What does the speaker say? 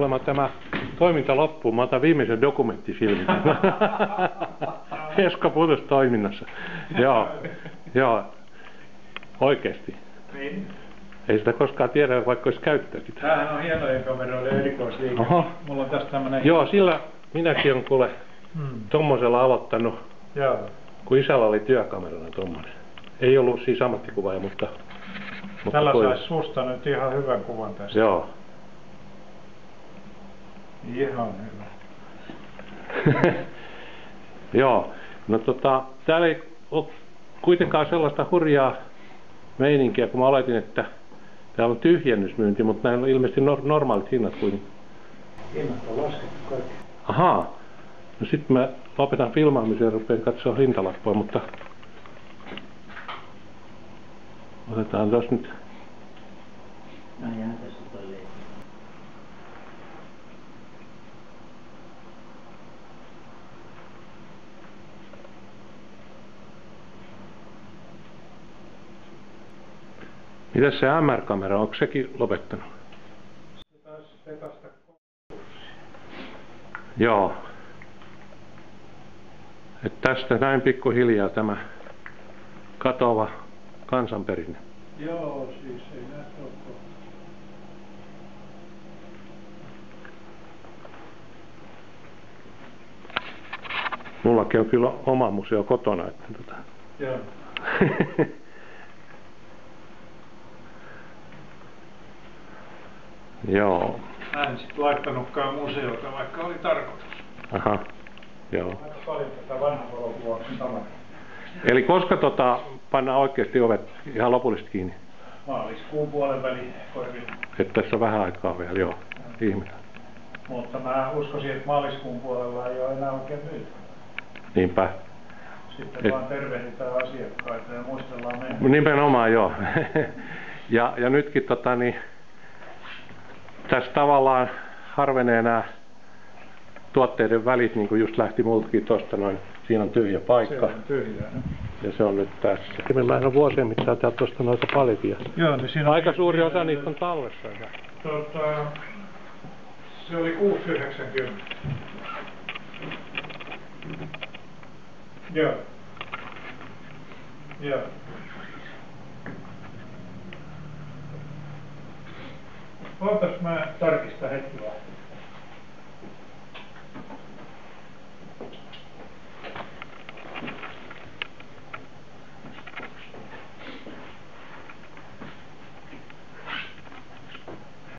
kuulemma tämä toiminta loppuu. Mä otan viimeisen dokumenttifilmin. Esko putosi toiminnassa. Joo. Oikeesti. Niin. Ei sitä koskaan tiedä, vaikka olisi käyttänyt. Tämähän on hienojen kameroiden erikoisliike. Mulla on tässä tämmönen... Joo, sillä minäkin olen kuule tommosella aloittanut. Joo. Kun isällä oli työkamerana tommonen. Ei ollut siis ammattikuvaaja, mutta tällä saisi susta nyt ihan hyvän kuvan tästä. Joo. Ihan hyvä. Joo. No täällä ei ole kuitenkaan sellaista hurjaa meininkiä, kun mä oletin, että täällä on tyhjennysmyynti, mutta näillä on ilmeisesti normaalit hinnat kuitenkin. Hinnat on laskettu kaikki. Ahaa. No sit mä lopetan filmaamisen ja rupean katsoa hintalappua, mutta otetaan tos nyt. No jää tässä toi leikki. Mitäs se MR-kamera, onko sekin lopettanut? Se taisi vetästä konkurssia. Joo. Että tästä näin pikkuhiljaa tämä katoava kansanperinne. Joo, siis ei näitä ole. Mullakin on kyllä oma museo kotona. Että Joo. Joo. Mä en sit laittanutkaan museota, vaikka oli tarkoitus. Aha. Joo. Aika paljon tätä vanhan valokuvaa kameraa. Eli koska pannaan oikeasti ovet ihan lopullisesti kiinni? Maaliskuun puolen väliin korvilla. Että tässä on vähän aikaa vielä, joo. Ihme. Mutta mä uskoisin, että maaliskuun puolella ei ole enää oikein myyty. Niinpä. Sitten vaan tervehditään asiakkaita ja muistellaan meidän. Nimenomaan joo. ja nytkin tässä tavallaan harvenee nämä tuotteiden välit, niin kuin just lähti multakin tuosta noin. Siinä on tyhjä paikka. Se on tyhjää. Ja se on nyt tässä. Meillä on vuosien mittaan täältä tuosta noita palivia. Joo, niin siinä aika suuri osa niistä on talvessa. Se oli 6,90. Joo. Joo. Ootas mä tarkistan hetki vaan.